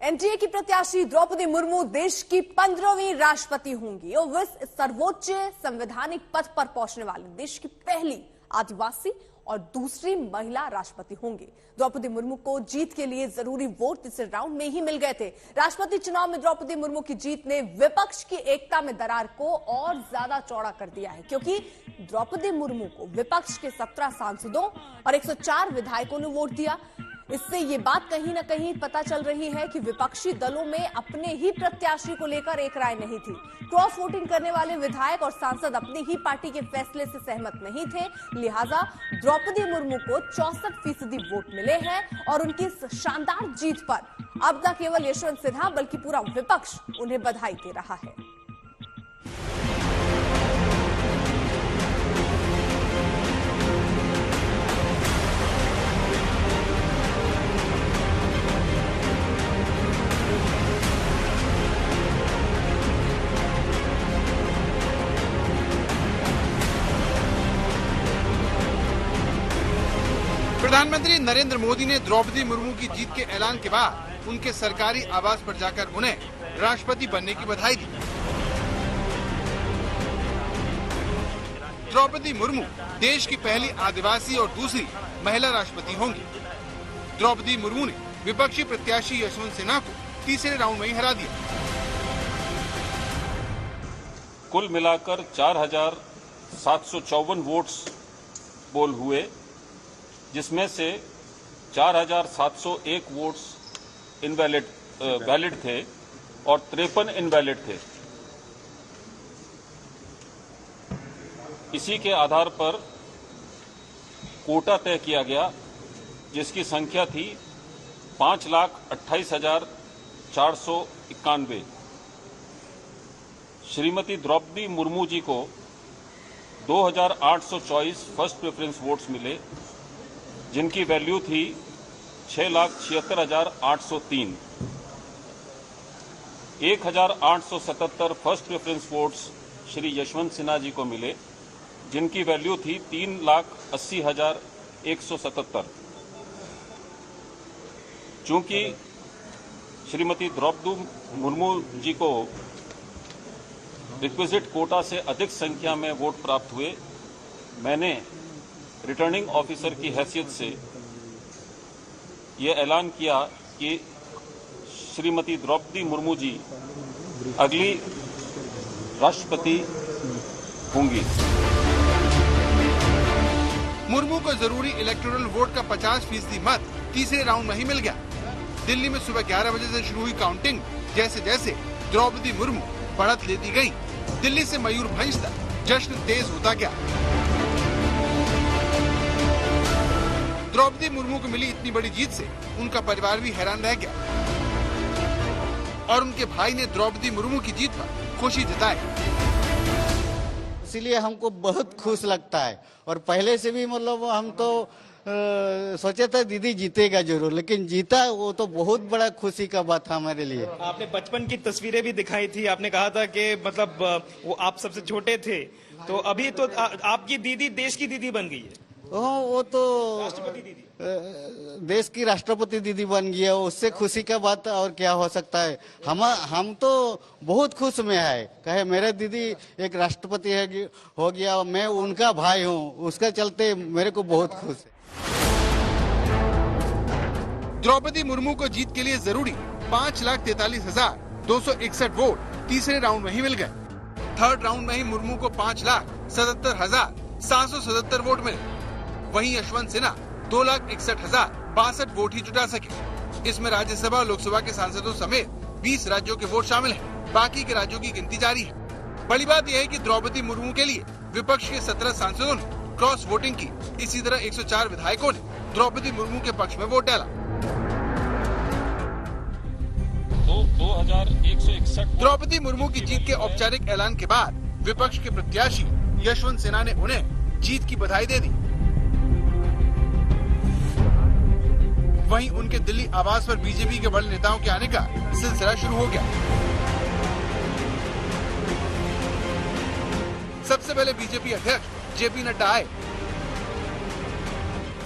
NDA की प्रत्याशी द्रौपदी मुर्मू देश की 15वीं राष्ट्रपति होंगी और वे सर्वोच्च संवैधानिक पद पर पहुंचने वाली देश की पहली आदिवासी और दूसरी महिला राष्ट्रपति होंगी। द्रौपदी मुर्मू को जीत के लिए जरूरी वोट तीसरे राउंड में ही मिल गए थे। राष्ट्रपति चुनाव में द्रौपदी मुर्मू की जीत ने विपक्ष की एकता में दरार को और ज्यादा चौड़ा कर दिया है, क्योंकि द्रौपदी मुर्मू को विपक्ष के 17 सांसदों और 104 विधायकों ने वोट दिया। इससे ये बात कहीं ना कहीं पता चल रही है कि विपक्षी दलों में अपने ही प्रत्याशी को लेकर एक राय नहीं थी। क्रॉस वोटिंग करने वाले विधायक और सांसद अपनी ही पार्टी के फैसले से सहमत नहीं थे, लिहाजा द्रौपदी मुर्मू को 64% वोट मिले हैं और उनकी इस शानदार जीत पर अब न केवल यशवंत सिन्हा बल्कि पूरा विपक्ष उन्हें बधाई दे रहा है। प्रधानमंत्री नरेंद्र मोदी ने द्रौपदी मुर्मू की जीत के ऐलान के बाद उनके सरकारी आवास पर जाकर उन्हें राष्ट्रपति बनने की बधाई दी। द्रौपदी मुर्मू देश की पहली आदिवासी और दूसरी महिला राष्ट्रपति होंगी। द्रौपदी मुर्मू ने विपक्षी प्रत्याशी यशवंत सिन्हा को तीसरे राउंड में ही हरा दिया। कुल मिलाकर 4,754 वोट्स पोल हुए, जिसमें से 4,701 वोट्स वैलिड थे और 53 इनवैलिड थे। इसी के आधार पर कोटा तय किया गया, जिसकी संख्या थी 5,28,491। श्रीमती द्रौपदी मुर्मू जी को 2,824 फर्स्ट प्रेफरेंस वोट्स मिले, जिनकी वैल्यू थी 6,76,803। 1,877 first preference votes Shri Yashwant Sinha ji को मिले, जिनकी वैल्यू थी 3,80,177। चूंकि श्रीमती द्रौपदी मुर्मू जी को रिक्विजिट कोटा से अधिक संख्या में वोट प्राप्त हुए, मैंने रिटर्निंग ऑफिसर की हैसियत से ये ऐलान किया कि श्रीमती द्रौपदी मुर्मू जी अगली राष्ट्रपति होंगी। मुर्मू को जरूरी इलेक्टोरल वोट का 50% मत तीसरे राउंड में ही मिल गया। दिल्ली में सुबह 11 बजे से शुरू हुई काउंटिंग जैसे जैसे द्रौपदी मुर्मू बढ़त लेती गई, दिल्ली से मयूरभंज तक जश्न तेज होता गया। द्रौपदी मुर्मू को मिली इतनी बड़ी जीत से उनका परिवार भी हैरान रह गया और उनके भाई ने द्रौपदी मुर्मू की जीत पर खुशी जताई। इसीलिए हमको बहुत खुश लगता है और पहले से भी मतलब हम तो सोचे थे दीदी जीतेगा जरूर, लेकिन जीता वो तो बहुत बड़ा खुशी का बात था हमारे लिए। आपने बचपन की तस्वीरें भी दिखाई थी, आपने कहा था कि मतलब वो आप सबसे छोटे थे, तो अभी तो आपकी दीदी देश की दीदी बन गई है। वो तो राष्ट्रपति दीदी, देश की राष्ट्रपति दीदी बन गई है, उससे खुशी का बात और क्या हो सकता है। हम तो बहुत खुश में है, कहे मेरे दीदी एक राष्ट्रपति हो गया, मैं उनका भाई हूँ, उसके चलते मेरे को बहुत खुश है। द्रौपदी मुर्मू को जीत के लिए जरूरी 5,43,261 वोट तीसरे राउंड में ही मिल गए। थर्ड राउंड में ही मुर्मू को 5,77,777 वोट मिले। वहीं यशवंत सिन्हा 2,61,062 वोट ही जुटा सके। इसमें राज्यसभा और लोकसभा के सांसदों समेत 20 राज्यों के वोट शामिल हैं। बाकी के राज्यों की गिनती जारी है। बड़ी बात यह है कि द्रौपदी मुर्मू के लिए विपक्ष के 17 सांसदों ने क्रॉस वोटिंग की। इसी तरह 104 विधायकों ने द्रौपदी मुर्मू के पक्ष में वोट डाला। 2,161 द्रौपदी मुर्मू की जीत के औपचारिक ऐलान के बाद विपक्ष के प्रत्याशी यशवंत सिन्हा ने उन्हें जीत की बधाई दे दी। वहीं उनके दिल्ली आवास पर बीजेपी के बड़े नेताओं के आने का सिलसिला शुरू हो गया। सबसे पहले बीजेपी अध्यक्ष जेपी नड्डा आए।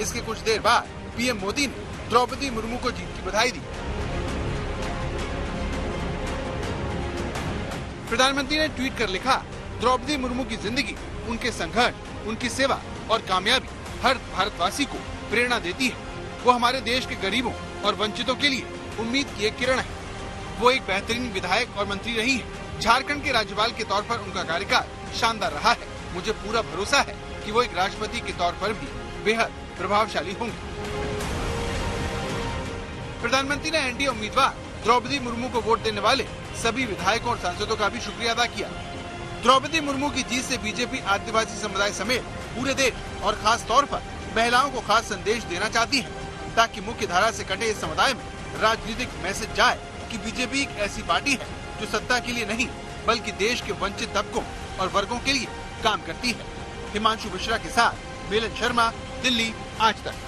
इसके कुछ देर बाद पीएम मोदी ने द्रौपदी मुर्मू को जीत की बधाई दी। प्रधानमंत्री ने ट्वीट कर लिखा, द्रौपदी मुर्मू की जिंदगी, उनके संघर्ष, उनकी सेवा और कामयाबी हर भारतवासी को प्रेरणा देती है। वो हमारे देश के गरीबों और वंचितों के लिए उम्मीद की एक किरण है। वो एक बेहतरीन विधायक और मंत्री रही है। झारखंड के राज्यपाल के तौर पर उनका कार्यकाल शानदार रहा है। मुझे पूरा भरोसा है कि वो एक राष्ट्रपति के तौर पर भी बेहद प्रभावशाली होंगे। प्रधानमंत्री ने एनडीए उम्मीदवार द्रौपदी मुर्मू को वोट देने वाले सभी विधायकों और सांसदों का भी शुक्रिया अदा किया। द्रौपदी मुर्मू की जीत से बीजेपी आदिवासी समुदाय समेत पूरे देश और खास तौर पर महिलाओं को खास संदेश देना चाहती है, ताकि मुख्य धारा से कटे इस समुदाय में राजनीतिक मैसेज जाए कि बीजेपी एक ऐसी पार्टी है जो सत्ता के लिए नहीं बल्कि देश के वंचित तबकों और वर्गों के लिए काम करती है। हिमांशु मिश्रा के साथ मिलन शर्मा, दिल्ली, आज तक।